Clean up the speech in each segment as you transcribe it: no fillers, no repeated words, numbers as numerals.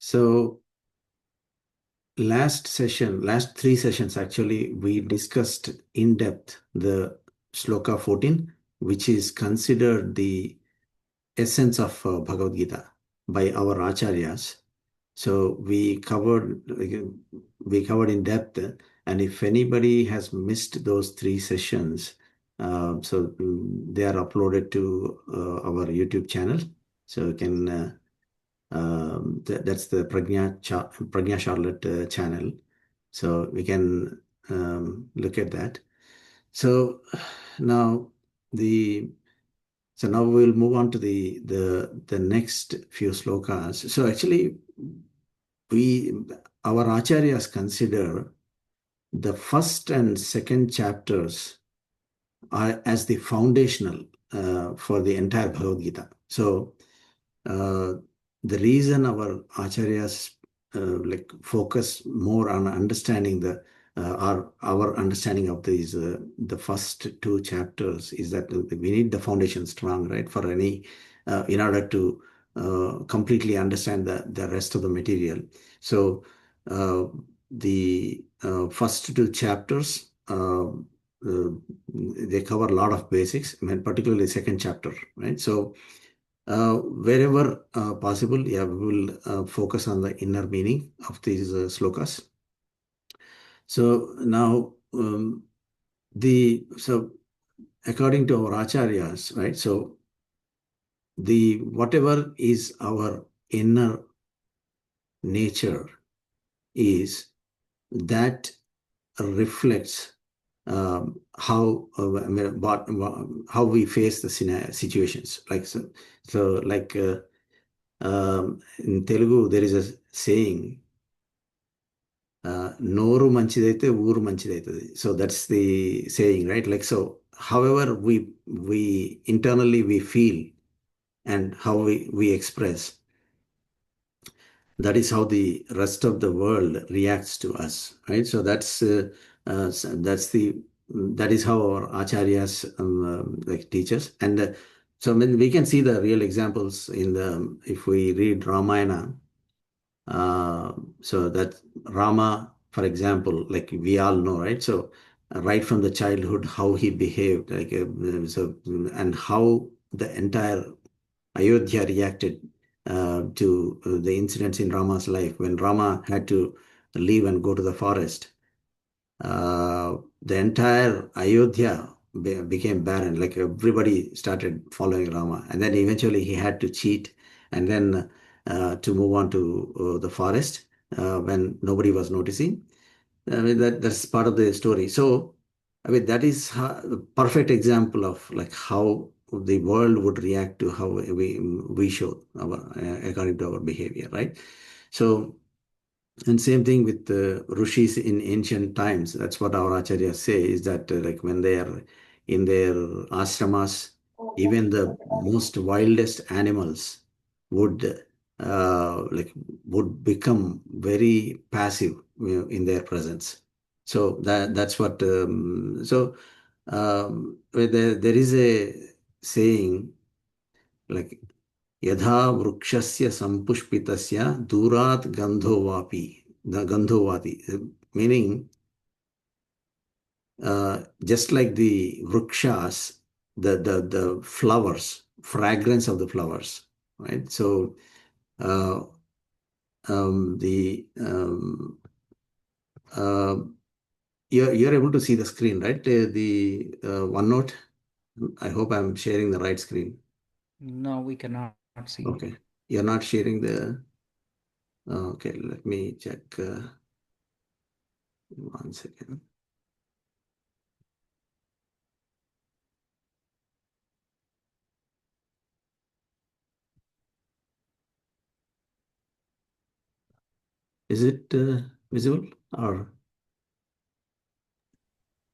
So last three sessions actually, we discussed in depth the Shloka 14, which is considered the essence of Bhagavad Gita by our Acharyas. So we covered in depth, and if anybody has missed those three sessions, they are uploaded to our YouTube channel. So you can that's the Pragya Charlotte channel. So we can look at that. So now now we'll move on to the next few slokas. So actually, our acharyas consider the first and second chapters are as the foundational for the entire Bhagavad Gita. So the reason our acharyas focus more on understanding our understanding of these the first two chapters is that we need the foundation strong, right, for any in order to completely understand the rest of the material. So the first two chapters they cover a lot of basics, I mean, particularly second chapter, right? So wherever possible, we will focus on the inner meaning of these slokas. So now, according to our acharyas, right? So whatever is our inner nature is that reflects how we face the situations. In Telugu, there is a saying, Noru manchidaithe, uru manchidaitadi. So that's the saying, right? Like, so however we internally we feel and how we express, that is how the rest of the world reacts to us, right? So that is how our acharyas teach us. And so when we can see the real examples if we read Ramayana. So that Rama, for example, like we all know, right? So right from the childhood, how he behaved, and how the entire Ayodhya reacted to the incidents in Rama's life. When Rama had to leave and go to the forest, the entire Ayodhya became barren. Like everybody started following Rama, and then eventually he had to cheat, and then to move on to the forest when nobody was noticing. I mean that's part of the story. So I mean that is the perfect example of like how the world would react to how we show our according to our behavior, right? So. And same thing with the rishis in ancient times. That's what our acharyas say, is that like when they are in their ashramas, even the most wildest animals would would become very passive, in their presence. So that's what. There is a saying like Yadha vrukshasya sampushpitasya durat gandhovapi, the gandhovati, meaning just like the vrukshas, the flowers, fragrance of the flowers, right? So uh, the you're able to see the screen, right? The OneNote. I hope I'm sharing the right screen. No, we cannot see. Okay, you're not sharing the. Okay, let me check. 1 second. Is it visible or?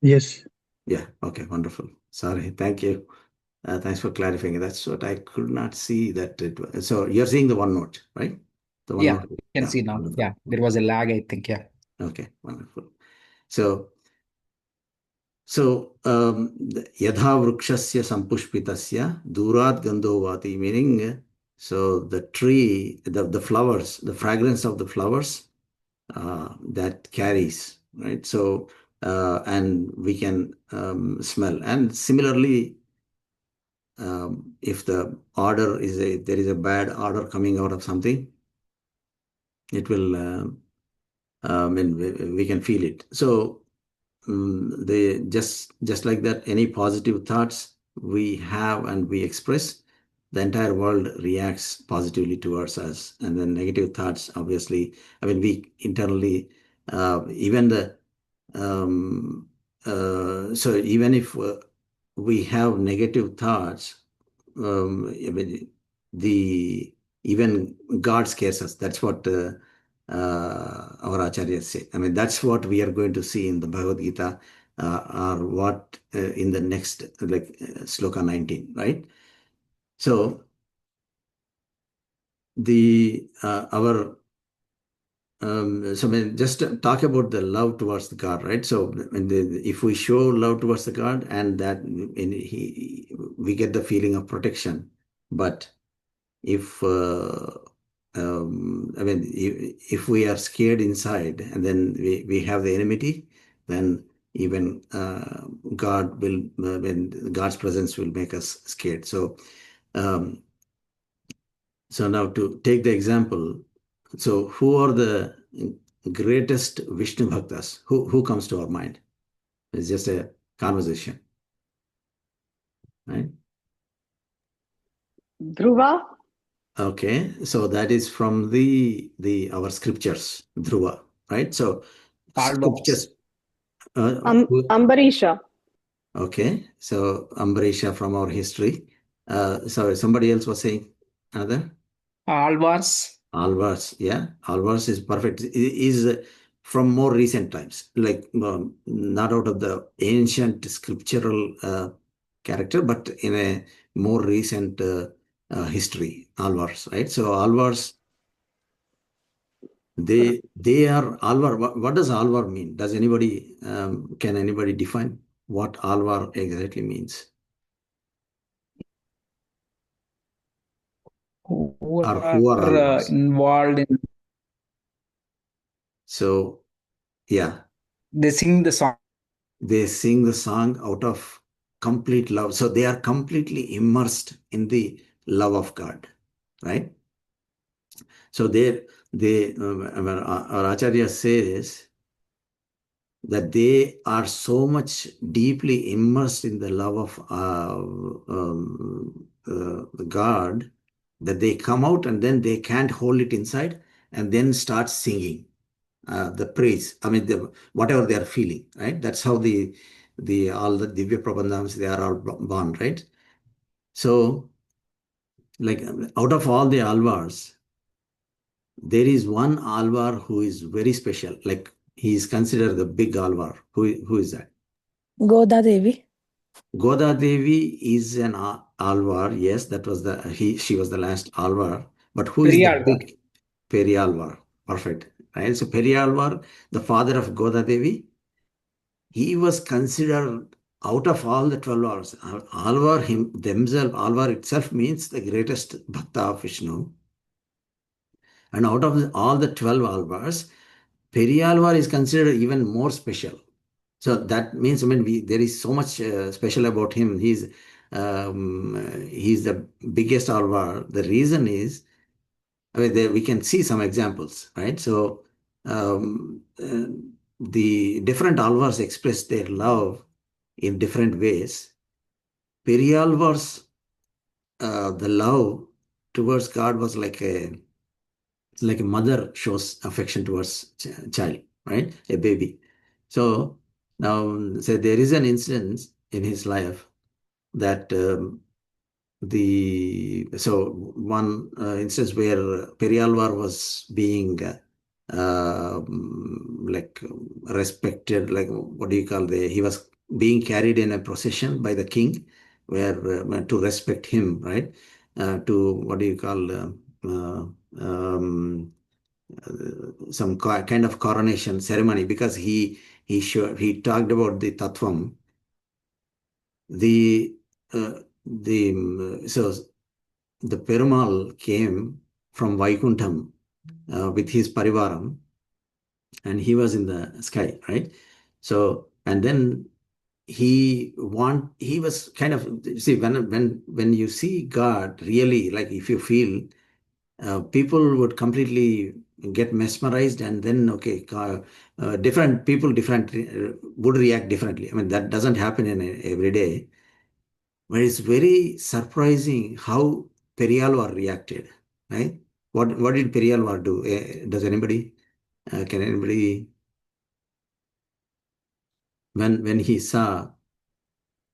Yes. Yeah, okay, wonderful. Sorry, thank you. Thanks for clarifying. That's what I could not see that so you're seeing the OneNote, right? The Yeah, OneNote. can see now. Wonderful. Yeah, there was a lag, I think. Yeah. Okay, wonderful. So yadha vrukshasya sampushpitasya durat gandhovati, meaning So the tree, the flowers, the fragrance of the flowers that carries, right? So and we can smell. And similarly, if the odor is there is a bad odor coming out of something, it will. We can feel it. So they just like that, any positive thoughts we have and we express, the entire world reacts positively towards us. And then negative thoughts, obviously, we internally, even the so even if we have negative thoughts, the even God scares us. That's what our Acharyas say. That's what we are going to see in the Bhagavad Gita, or what in the next, Sloka 19, right? So the our just talk about the love towards the God, right? So if we show love towards the God, and that we get the feeling of protection. But if if we are scared inside, and then we have the enmity, then even God will, when God's presence will make us scared. Um, so now to take the example, so who are the greatest Vishnu Bhaktas? Who comes to our mind? It's just a conversation, right? Dhruva. Okay, so that is from the our scriptures, Dhruva, right? So Alvars. scriptures. Who- Ambarisha. okay, so Ambarisha from our history. Sorry, somebody else was saying another. Alvars. Alvars, yeah, Alvars is perfect. It is from more recent times, like not out of the ancient scriptural character, but in a more recent history. Alvars, right? So Alvars, they are Alvar. What does Alvar mean? Does anybody can anybody define what Alvar exactly means, Who or are who are Alvars? involved in, So yeah, they sing the song. they sing the song out of complete love. So they are completely immersed in the love of God, right? So our Acharya says that they are so much deeply immersed in the love of God, that they come out and then they can't hold it inside, and then start singing the praise. Whatever they are feeling, right? That's how the all the Divya Prabandhams, they are all born, right? So, like, out of all the alvars, there is one alvar who is very special. Like, he is considered the big alvar. Who is that? Goda Devi. Goda Devi is an alvar. Yes, that was she was the last alvar. But who is the Periyalvar. big Periyalvar? Perfect. Right. So Periyalvar, the father of Goda Devi, he was considered, out of all the 12 hours, Alvar Alvar itself means the greatest bhakta of Vishnu. And out of all the 12 Alvars, Periyalvar is considered even more special. So that means, there is so much special about him. He's the biggest Alvar. The reason is, we can see some examples, right? So the different Alvars express their love in different ways. Periyalvar's the love towards God was like a mother shows affection towards child, right? A baby. So now, say there is an instance in his life that one instance where Periyalvar was being like respected, like, what do you call, he was being carried in a procession by the king, where to respect him, right? To, what do you call, uh, um, some kind of coronation ceremony, because he talked about the tattvam, the the so the Perumal came from Vaikuntham with his parivaram, and he was in the sky, right? So, and then he was kind of, see, when you see God really, like if you feel, people would completely get mesmerized, and then okay, different people would react differently. I mean, that doesn't happen in every day, but it's very surprising how Periyalvar reacted, right? What did Periyalvar do? Does anybody, can anybody, when he saw,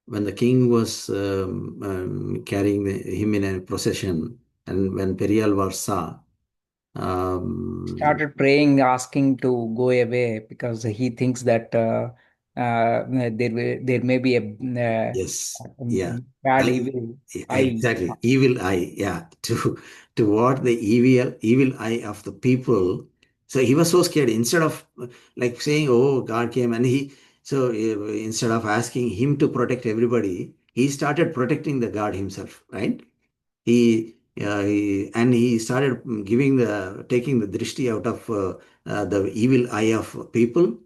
when the king was carrying him in a procession, and when Periyalvar saw, Started praying, asking to go away because he thinks that there may be a yes, yeah, bad I, evil eye. exactly, evil eye, yeah, to what the evil eye of the people. So he was so scared. Instead of like saying, "Oh, God came," and instead of asking him to protect everybody, he started protecting the God himself, right? He started taking the drishti out of the evil eye of people.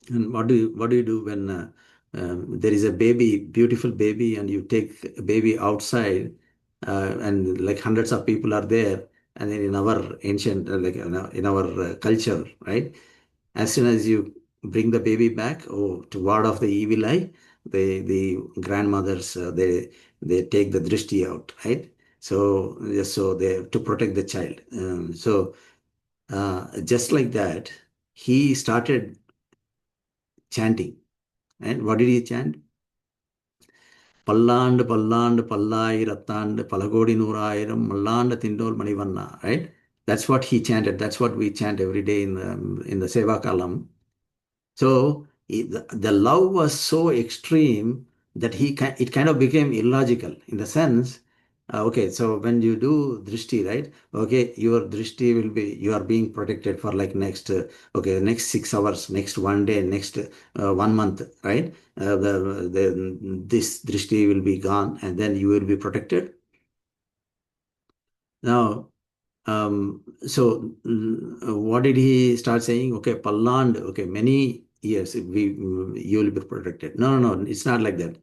And what do you do when there is a baby, beautiful baby, and you take a baby outside, and like hundreds of people are there, and then in our ancient, like in our culture, right? As soon as you bring the baby back, oh, to ward off the evil eye, the grandmothers, they take the drishti out, right? So yes, so they to protect the child. Just like that, he started chanting. And what did he chant? Palland, Palland, Pallayiratand, Palagodi Nurairam, Mallanda Tindol Manivanna, right? That's what he chanted. That's what we chant every day in the Seva Kalam. So the love was so extreme that it kind of became illogical in the sense, okay, so when you do drishti, right? Okay, your drishti will be, you are being protected for like next 6 hours, next one day, next 1 month, right? This drishti will be gone, and then you will be protected. Now, what did he start saying? Okay, Palland, okay, many years you will be protected. No, no, no, it's not like that.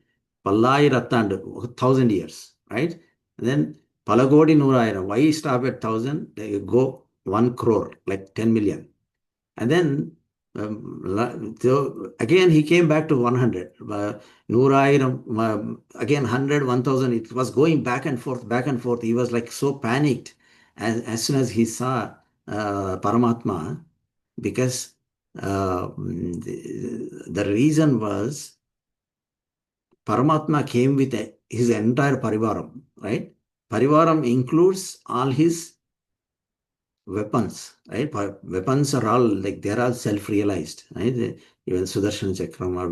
Pallai Rattand, 1,000 years, right? And then Palagodi Nurayana, why stop at 1,000? They go 1 crore, like 10 million. And then so again he came back to 100. Noorairam, again 100, 1,000. It was going back and forth, back and forth. He was like so panicked as soon as he saw Paramatma, because the reason was Paramatma came with his entire parivaram, right? Parivaram includes all his weapons, right? Weapons are all like they're all self-realized, right? Even Sudarshan Chakram, or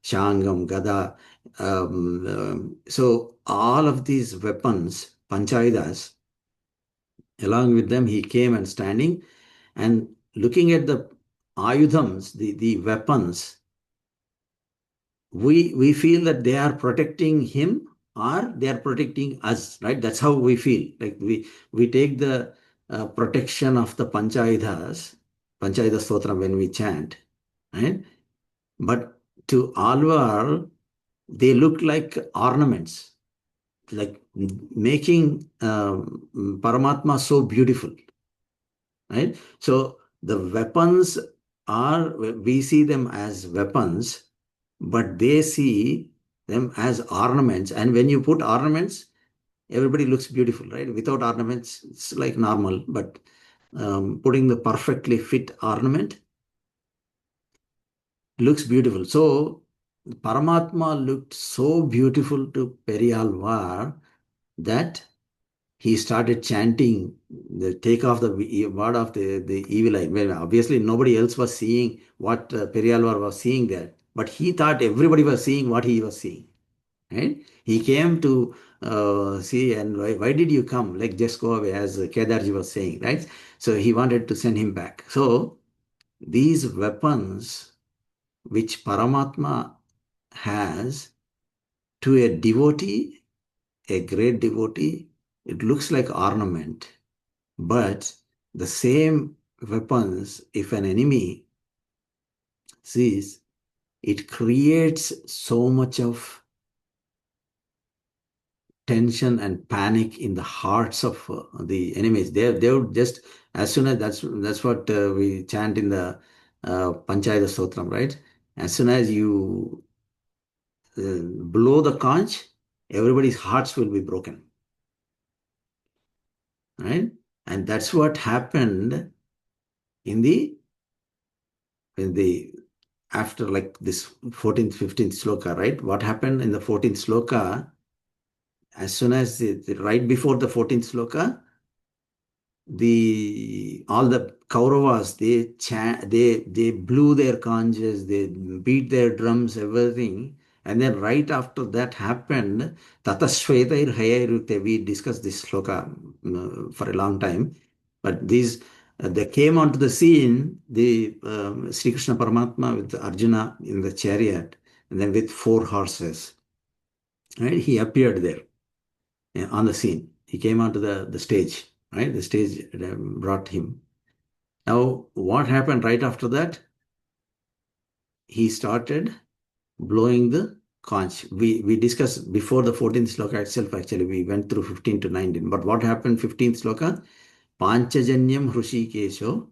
Shangam, Gada. So all of these weapons, Panchayudas, along with them, he came and standing and looking at the ayudhams, the weapons. We feel that they are protecting him or they are protecting us, right? That's how we feel. Like we take the protection of the Panchayuda Stotram when we chant, right? But to Alvar, they look like ornaments, like making Paramatma so beautiful, right? So the weapons we see them as weapons, but they see them as ornaments. And when you put ornaments, everybody looks beautiful, right? Without ornaments, it's like normal, but putting the perfectly fit ornament looks beautiful. So Paramatma looked so beautiful to Periyalvar that he started chanting the take off the word of the evil eye. Well, obviously, nobody else was seeing what Periyalvar was seeing there, but he thought everybody was seeing what he was seeing. Right? He came to see, and why did you come? Like, just go away, as Kedarji was saying, right? So he wanted to send him back. So these weapons which Paramatma has to a devotee, a great devotee, it looks like ornament, but the same weapons, if an enemy sees, it creates so much of tension and panic in the hearts of the enemies. They would just, as soon as that's what we chant in the Panchayata Stotram, right? As soon as you blow the conch, everybody's hearts will be broken, right? And that's what happened in the after like this 14th, 15th sloka, right? What happened in the 14th sloka? As soon as right before the 14th sloka, all the Kauravas, they blew their conches, they beat their drums, everything. And then right after that happened, Tatasvetair Hayairute, we discussed this sloka for a long time. But they came onto the scene, the Sri Krishna Paramatma with Arjuna in the chariot, and then with 4 horses. Right? He appeared there on the scene. He came onto the stage, right? The stage brought him. Now, what happened right after that? He started blowing the conch. We discussed before the 14th sloka itself, actually, we went through 15 to 19. But what happened 15th sloka? Panchajanyam Hrushikesho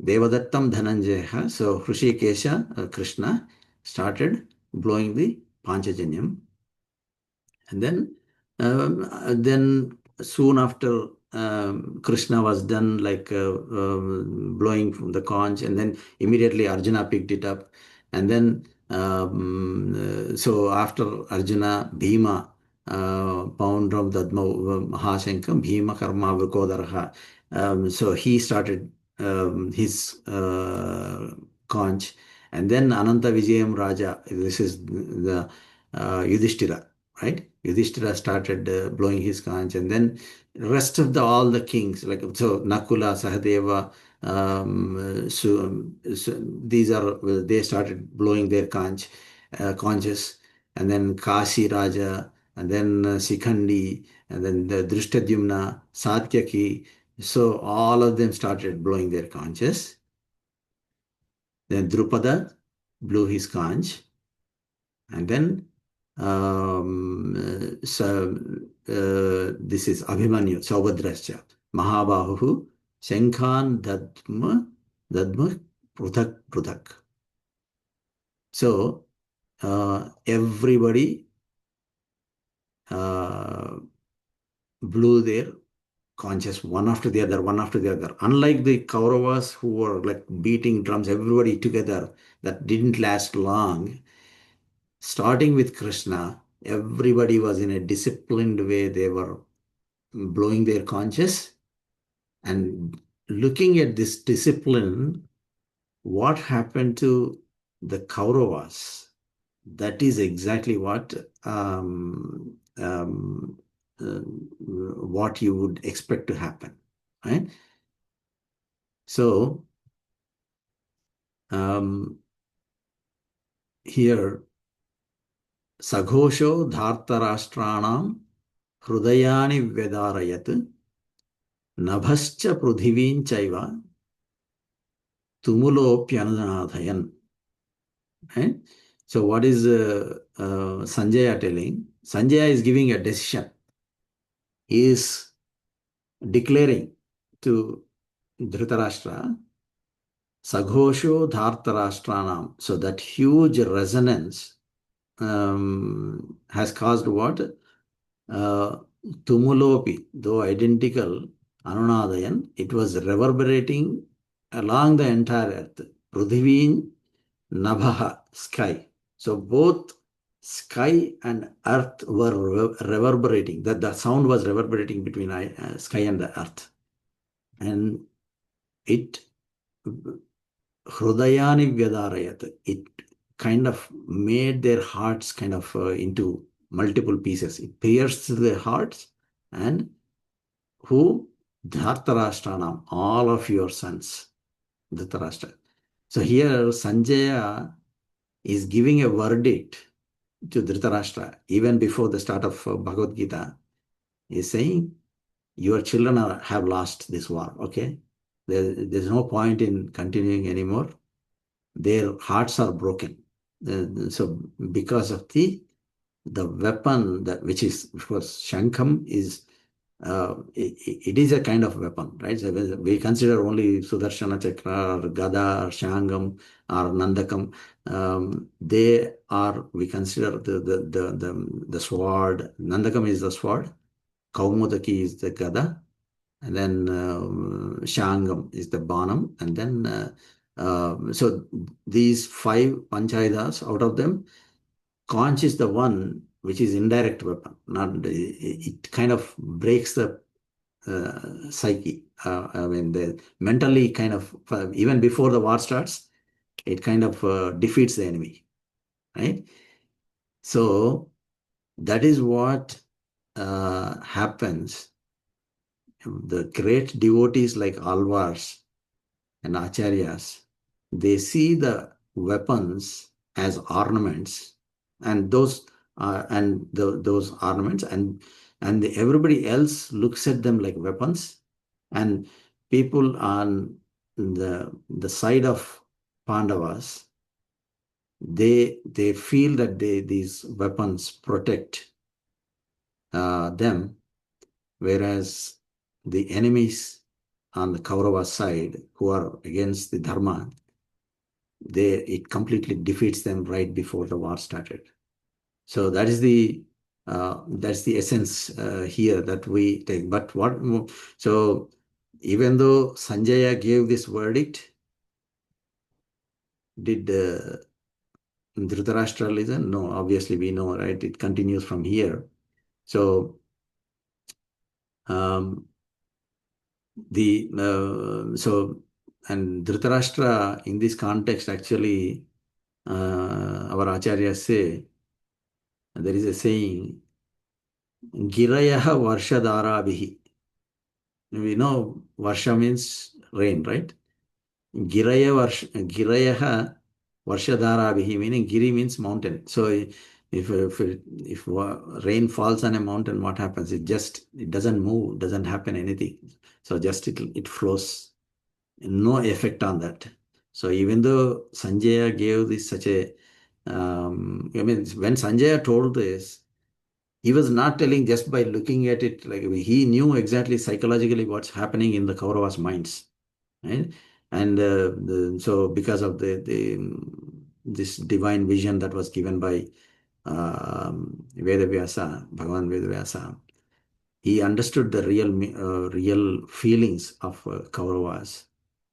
Devadattam Dhananjaya. So Hrushikesha, Krishna, started blowing the Panchajanyam. And then soon after Krishna was done like blowing from the conch, and then immediately Arjuna picked it up. And then so after Arjuna, Bhima pound from Dadma Mahashankam, Bhima Karma Vrkodaraha. So he started his conch. And then Ananta Vijayam Raja, this is the Yudhishthira, right? Yudhishthira started blowing his conch, and then rest of all the kings, like so Nakula, Sahadeva, these are they started blowing their conches, and then Kasi Raja, and then Sikhandi, and then the Drishtadyumna, Satyaki. So all of them started blowing their conches. Then Drupada blew his conch, and then so this is Abhimanyu, Saubadrascha, Mahabahu, Shankhan Dadma Pruthak Pruthak. So everybody blew their conches one after the other, one after the other. Unlike the Kauravas who were like beating drums, everybody together, that didn't last long. Starting with Krishna, everybody was in a disciplined way. They were blowing their conches. And looking at this discipline, what happened to the Kauravas? That is exactly what you would expect to happen, right? So here, Saghosho Dhartarashtranam Hrudayani Vedarayat Nabhascha Prudhivinchaiva Tumulopyanadhayan. Right? So what is Sanjaya telling? Sanjaya is giving a decision. He is declaring to Dhritarashtra, Saghosho Dhartarashtranam. So that huge resonance has caused what? Tumulopi, though identical, Anunadayan, it was reverberating along the entire earth. Prudhivin, Nabhaha, sky. So both sky and earth were reverberating. That the sound was reverberating between sky and the earth. And it, Hrudayani Vyadarayat, it kind of made their hearts kind of into multiple pieces. It pierced their hearts, and who? Dhartarashtranam, all of your sons. Dhritarashtra. So here Sanjaya is giving a verdict to Dhritarashtra even before the start of Bhagavad Gita. He is saying, your children have lost this war, okay? There's no point in continuing anymore. Their hearts are broken. So because of the weapon that which is, of course, Shankam is it is a kind of weapon, right? So we consider only Sudarshana Chakra or Gada or Shangam or Nandakam. We consider the sword. Nandakam is the sword, Kaumudaki is the Gada, and then Shangam is the Banam, and then so these five Panchaydas, out of them, Conch is the one which is indirect weapon. Not it kind of breaks the psyche. I mean, mentally kind of even before the war starts, it kind of defeats the enemy, right? So that is what happens. The great devotees like Alvars and Acharyas, they see the weapons as ornaments, and those ornaments, and everybody else looks at them like weapons, and people on the side of Pandavas, they feel that these weapons protect them, whereas the enemies on the Kaurava side who are against the Dharma, it completely defeats them right before the war started. So that's the essence here that we take. But so even though Sanjaya gave this verdict, did Dhritarashtra listen? No, obviously we know, right? It continues from here. So and Dhritarashtra in this context actually, our Acharyas say, there is a saying, Girayaha Varshadarabihi. We know Varsha means rain, right? Girayaha Varshadarabihi, meaning Giri means mountain. So if rain falls on a mountain, what happens? It doesn't move, doesn't happen anything. So just it flows. No effect on that. So even though Sanjaya gave this such a, I mean, when Sanjaya told this, he was not telling just by looking at it, like he knew exactly psychologically what's happening in the Kauravas' minds, right? And so because of this divine vision that was given by Vedavyasa, Bhagavan Vedavyasa, he understood the real feelings of Kauravas,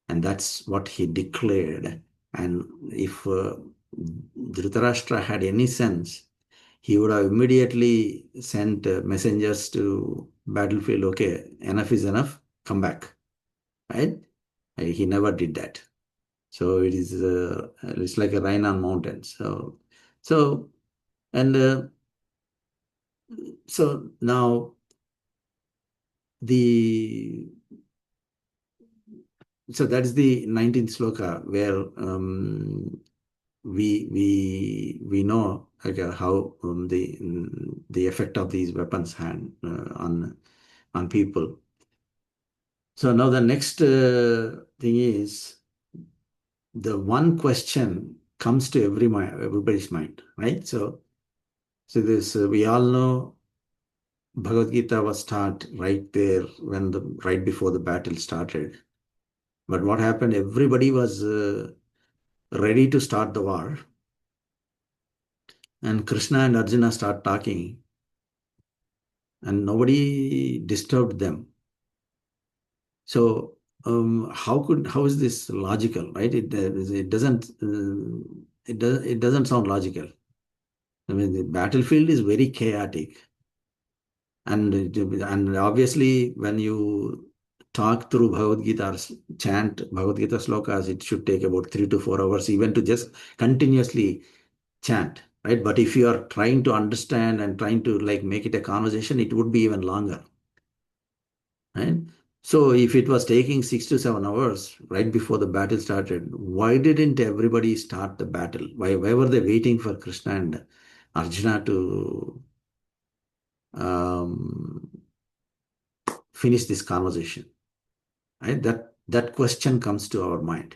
and that's what he declared. And if Dhritarashtra had any sense, he would have immediately sent messengers to battlefield. Okay, enough is enough. Come back, right? He never did that. So it's like a rain on mountains. So and so now the so that's the 19th sloka where we know how the effect of these weapons had on people. So now the next thing is the one question comes to everybody's mind, right? So this we all know Bhagavad Gita was taught right there right before the battle started. But what happened? Everybody was ready to start the war, and Krishna and Arjuna start talking, and nobody disturbed them. So how is this logical, right? It doesn't sound logical. I mean, the battlefield is very chaotic, and obviously when you talk through Bhagavad Gita or chant Bhagavad Gita slokas, it should take about 3 to 4 hours even to just continuously chant, right? But if you are trying to understand and trying to like make it a conversation, it would be even longer, right? So if it was taking 6 to 7 hours right before the battle started, why didn't everybody start the battle? Why were they waiting for Krishna and Arjuna to finish this conversation? Right? That question comes to our mind,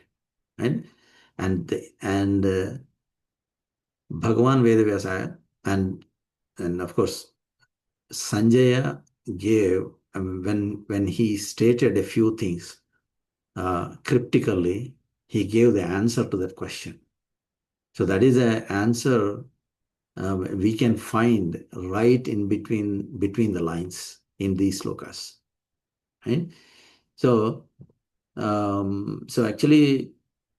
right? And Bhagavan Vedavyasa and of course Sanjaya gave when he stated a few things cryptically, he gave the answer to that question. So that is an answer we can find right in between the lines in these slokas, right? So actually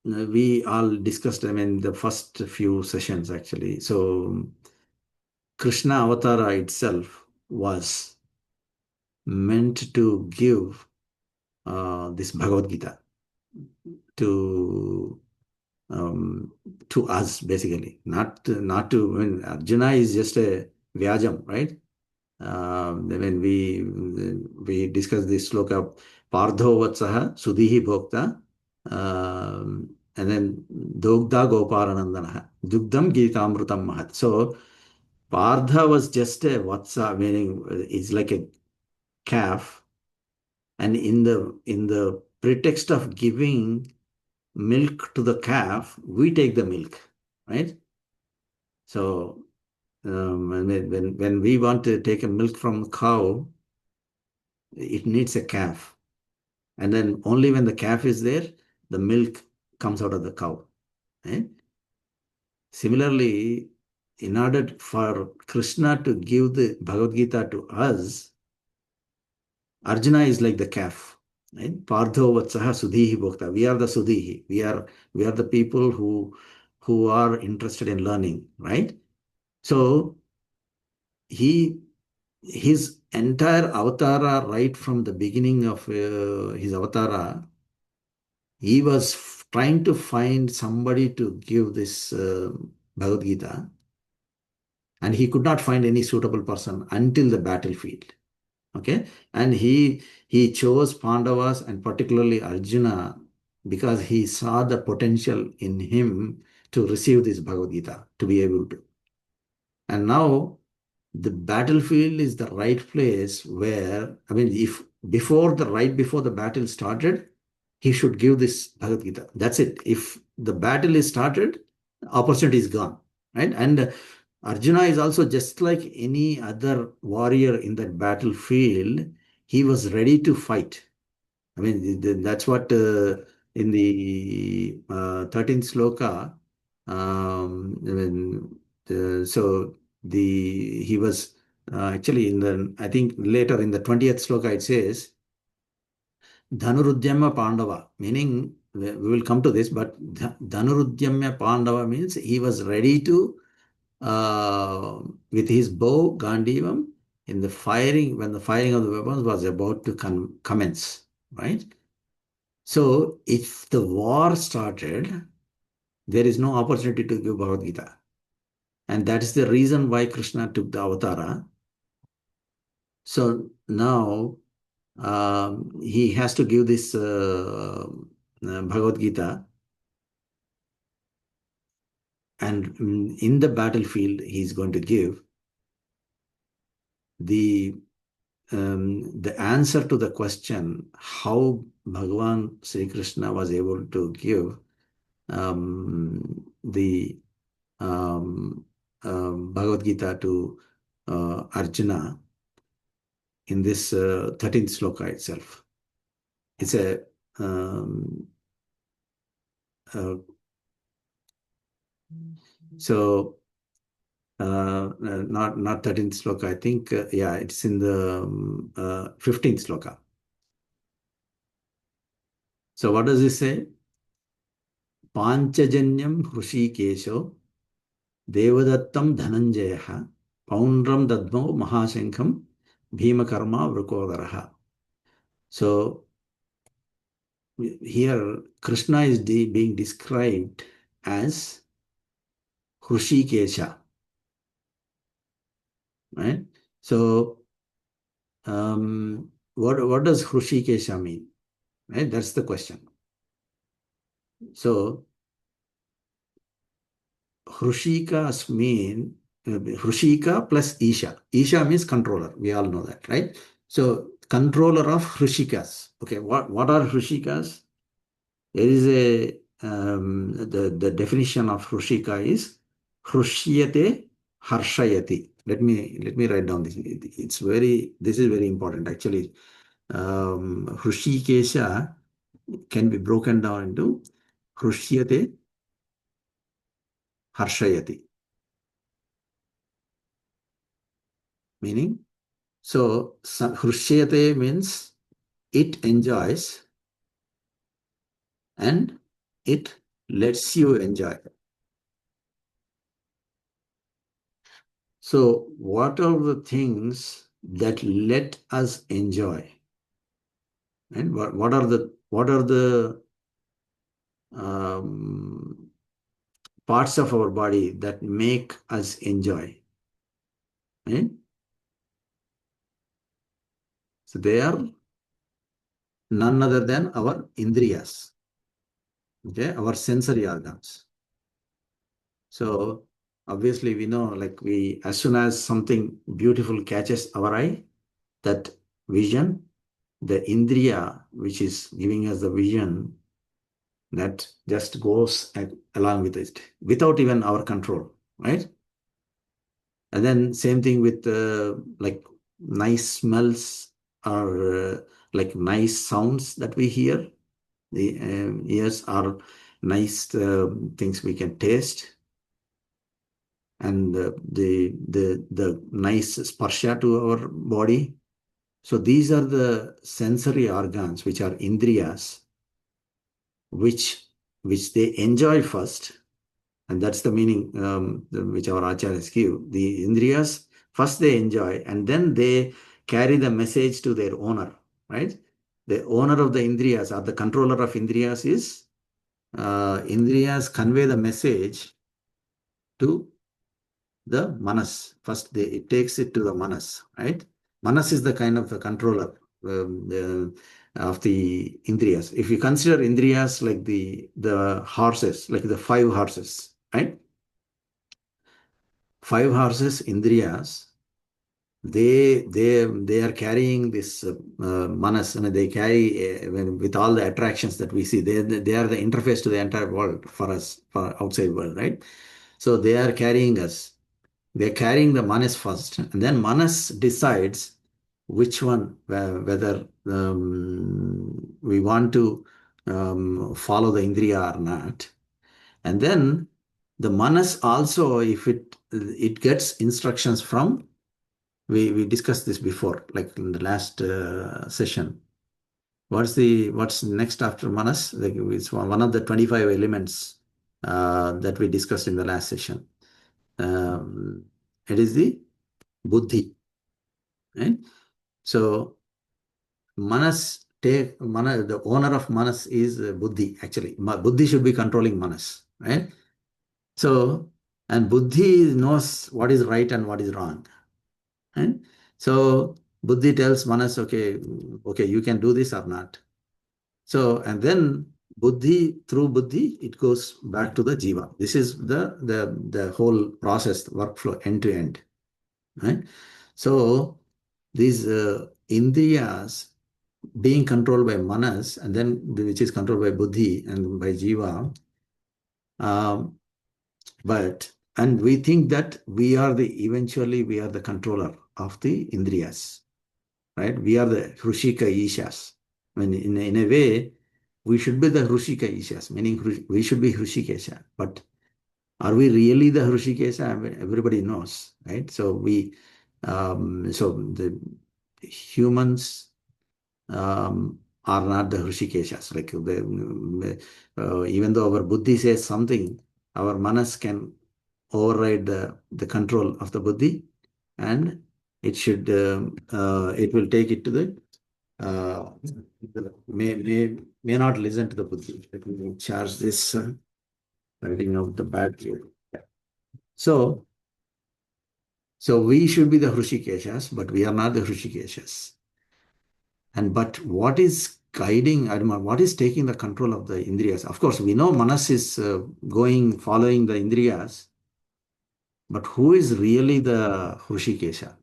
we all discussed, the first few sessions actually. So Krishna Avatara itself was meant to give this Bhagavad Gita to us, basically, not to. Arjuna is just a vyajam, right? When we discuss this sloka, Pardho Vatsaha Sudhihi Bhokta, and then Dogda Gopalanandana, Dugdam Gitamrutam Mahat. So Pardha was just a Vatsa, meaning it's like a calf, and in the pretext of giving milk to the calf, we take the milk, right? So when we want to take a milk from a cow, it needs a calf. And then only when the calf is there, the milk comes out of the cow. Right? Similarly, in order for Krishna to give the Bhagavad Gita to us, Arjuna is like the calf. Right? Pardho Vatsaha Sudhihi Bhokta. We are the Sudhihi. We are the people who are interested in learning, right? So his entire avatara, right from the beginning of his avatara, he was trying to find somebody to give this Bhagavad Gita, and he could not find any suitable person until the battlefield. Okay, and he chose Pandavas and particularly Arjuna because he saw the potential in him to receive this Bhagavad Gita, to be able to. And now the battlefield is the right place where, if right before the battle started, he should give this Bhagavad Gita. That's it. If the battle is started, opportunity is gone, right? And Arjuna is also just like any other warrior in that battlefield. He was ready to fight. That's what in the 13th sloka, so he was actually I think later in the 20th sloka it says, Dhanurudyamya Pandava, meaning we will come to this, but Dhanurudyamya Pandava means he was ready to, with his bow, Gandivam, when the firing of the weapons was about to commence, right? So if the war started, there is no opportunity to give Bhagavad Gita. And that is the reason why Krishna took the avatara. So now he has to give this Bhagavad Gita, and in the battlefield he is going to give the answer to the question how Bhagavan Sri Krishna was able to give the Bhagavad Gita to Arjuna in this 13th sloka itself. It's a so not 13th sloka, I think, it's in the 15th sloka. So what does it say? Panchajanyam Hrushikesho Devadattam Dhananjaya Poundram Dadmo Mahashankham Bhimakarma Vrukodaraha. So here Krishna is being described as Hrushikesha, right? So what does Hrushikesha mean? Right? That's the question. So Hrushikas mean Hrushika plus Isha. Isha means controller. We all know that, right? So controller of Hrushikas. Okay, what are Hrushikas? There is the definition of Hrushika is Hrushyate Harshayati. Let me write down this. This is very important actually. Hrushikesha can be broken down into Hrushyate Harshayati. Meaning, so Hrushyate means it enjoys and it lets you enjoy. So, what are the things that let us enjoy? And what are the parts of our body that make us enjoy? Right? So they are none other than our indriyas, okay, our sensory organs. So obviously we know, like as soon as something beautiful catches our eye, that vision, the indriya which is giving us the vision, that just goes along with it without even our control, right? And then same thing with like nice smells or like nice sounds that we hear. The ears are nice things we can taste, and the nice sparsha to our body. So these are the sensory organs which are indriyas, which they enjoy first. And that's the meaning which our Acharyas give. The Indriyas, first they enjoy and then they carry the message to their owner, right? The owner of the Indriyas or the controller of Indriyas is, Indriyas convey the message to the Manas. First, it takes it to the Manas, right? Manas is the kind of the controller of the Indriyas. If you consider Indriyas like the horses, like the 5 horses, right? 5 horses, Indriyas, they are carrying this manas, and they carry with all the attractions that we see. They are the interface to the entire world for us, for outside world, right? So they are carrying us. They're carrying the manas first, and then manas decides which one, whether we want to follow the indriya or not. And then the manas also, if it gets instructions from, we discussed this before, like in the last session. What's next after manas? Like it's one of the 25 elements that we discussed in the last session. It is the buddhi, right? So the owner of manas is buddhi. Actually, buddhi should be controlling manas, right? So, and buddhi knows what is right and what is wrong. And so buddhi tells manas, okay, you can do this or not. So, and then through buddhi, it goes back to the jiva. This is the whole process, workflow, end to end. Right? So these indriyas being controlled by manas, and then which is controlled by buddhi and by jiva, and we think that eventually we are the controller of the indriyas, right? We are the Hrushika Ishas. I mean, in a way, we should be the Hrushika Ishas, meaning we should be Hrushikesha. But are we really the Hrushikesha? I mean, everybody knows, right? So so the humans are not the Hrishikeshas. Like even though our buddhi says something, our manas can override the control of the buddhi, and it will take it to may not listen to the buddhi. Let me charge this writing out the battery. Yeah. So we should be the Hrishikeshas, but we are not the Hrishikeshas. But what is guiding, what is taking the control of the indriyas? Of course, we know manas is following the indriyas, but who is really the Hrishikesha?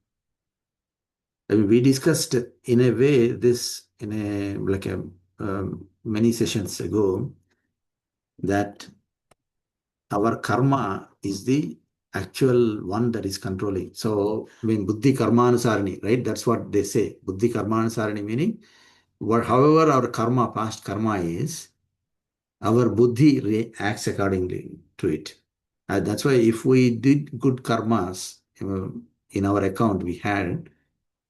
I mean, we discussed in a way this in a many sessions ago that our karma is the actual one that is controlling. So, I mean, buddhi karmanusarani, right? That's what they say. Buddhi karmanusarani meaning, however our karma, past karma is, our buddhi acts accordingly to it. And that's why if we did good karmas in our account we had,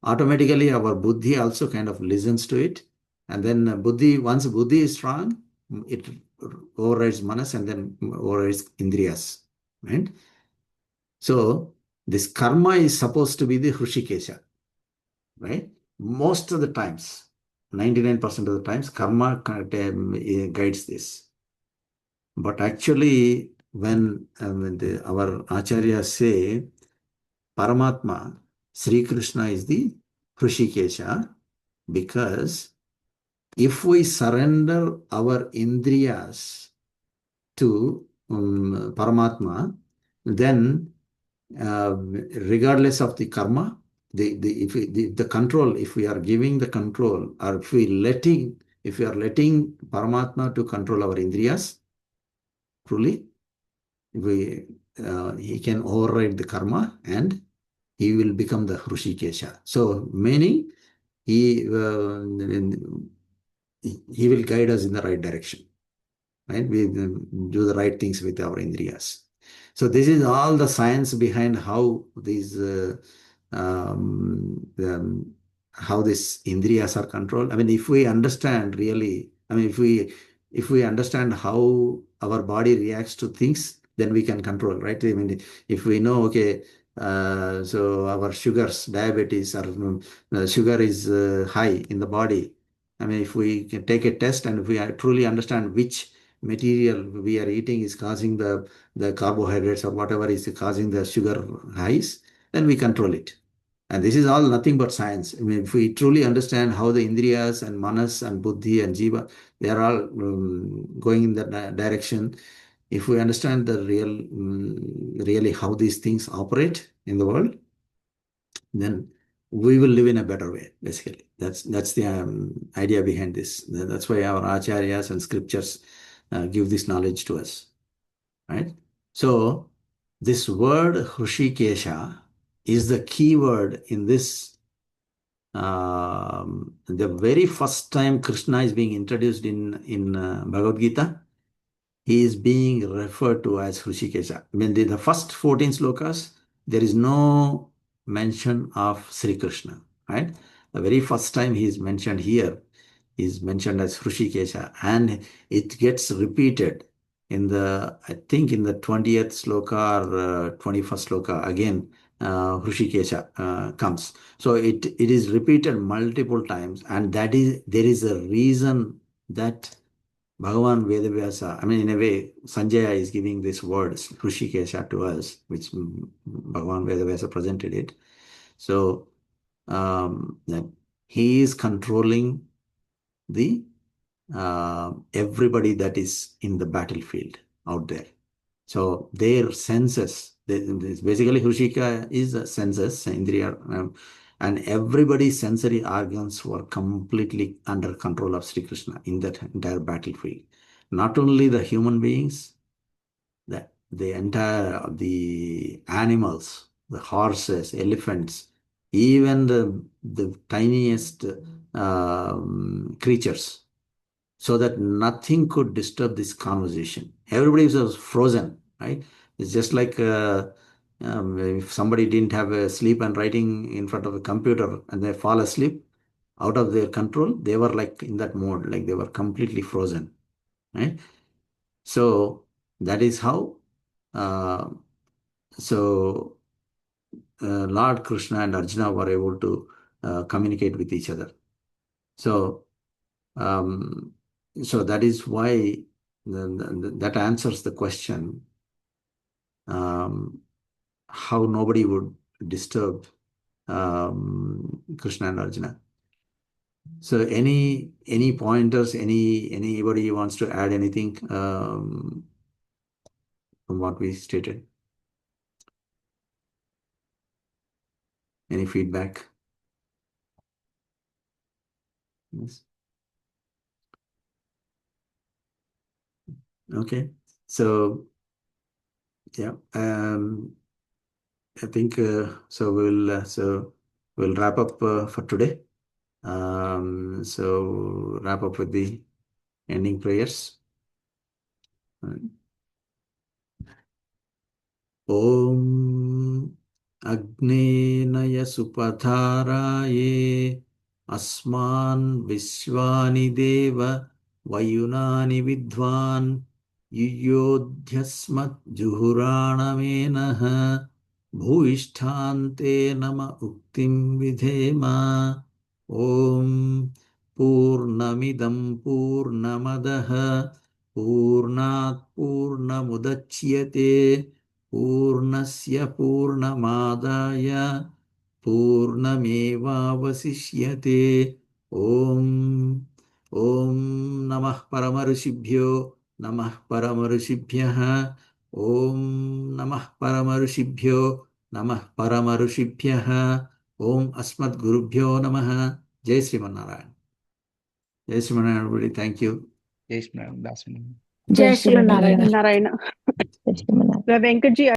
automatically our buddhi also kind of listens to it. And then once buddhi is strong, it overrides manas and then overrides indriyas, right? So this karma is supposed to be the Hrishikesha, right? Most of the times, 99% of the times, karma guides this. But actually, when our Acharyas say Paramatma, Sri Krishna is the Hrishikesha, because if we surrender our indriyas to Paramatma, then regardless of the karma, the control, if we are giving the control, or if we are letting Paramatma to control our indriyas, truly, he can override the karma and he will become the Hrishikesha. So, meaning he will guide us in the right direction, right? We do the right things with our indriyas. So this is all the science behind how these how these indriyas are controlled. I mean, if we understand really, I mean, if we understand how our body reacts to things, then we can control, right? I mean, if we know, okay, so our sugars, diabetes, or sugar is high in the body. I mean, if we can take a test and if we truly understand which material we are eating is causing the carbohydrates or whatever is causing the sugar highs, then we control it. And this is all nothing but science. I mean, if we truly understand how the indriyas and manas and buddhi and jiva, they are all going in that direction. If we understand the really how these things operate in the world, then we will live in a better way, basically. That's the idea behind this. That's why our acharyas and scriptures give this knowledge to us, right? So this word Hrishikesha is the key word in this. The very first time Krishna is being introduced in Bhagavad Gita, he is being referred to as Hrishikesha. I mean, the first 14 slokas, there is no mention of Sri Krishna, right? The very first time he is mentioned here is mentioned as Hrishikesha, and it gets repeated in I think in the 20th sloka or 21st sloka, again, Hrishikesha comes. So it is repeated multiple times, and there is a reason that Bhagavan Vedavyasa, I mean, in a way, Sanjaya is giving this word, Hrishikesha, to us, which Bhagavan Vedavyasa presented it. So, that he is controlling the everybody that is in the battlefield out there. So, their senses, basically, Hrishika is a senses, Indriya, and everybody's sensory organs were completely under control of Sri Krishna in that entire battlefield. Not only the human beings, the animals, the horses, elephants, even the tiniest creatures, so that nothing could disturb this conversation. Everybody was frozen, right? It's just like if somebody didn't have a sleep and writing in front of a computer and they fall asleep out of their control, they were like in that mode, like they were completely frozen, right? So that is how uh, so Lord Krishna and Arjuna were able to communicate with each other. So um, so that is why that answers the question how nobody would disturb Krishna and Arjuna. So any pointers, anybody wants to add anything from what we stated? Any feedback? Yes. Okay. So yeah, I think so. We'll wrap up for today. So wrap up with the ending prayers. Om Agnenaya Supataraye Asman Vishwani Deva Vayunani Vidvan Yuyodhyasmat Juhuranamenaha Bhuishtante Nama Uktim Vidhema Om Purnamidam Purnamadaha Purnat Purnamudachyate Purnasya Purnamadaya Purnamevavasishyate Om Namah Paramarishibhyo Namah Paramarishibhyaha Om Namah Paramarishibhyo Namah Paramarishibhyaha Om Asmat Gurubhyo Namaha Jai Sriman Narayan. Jai Sriman Narayan, everybody. Thank you. Jai Shri Ram Das. Jai Jai Shri Shri Narayana. Narayana. Jai Shri Narayana. Venkatji,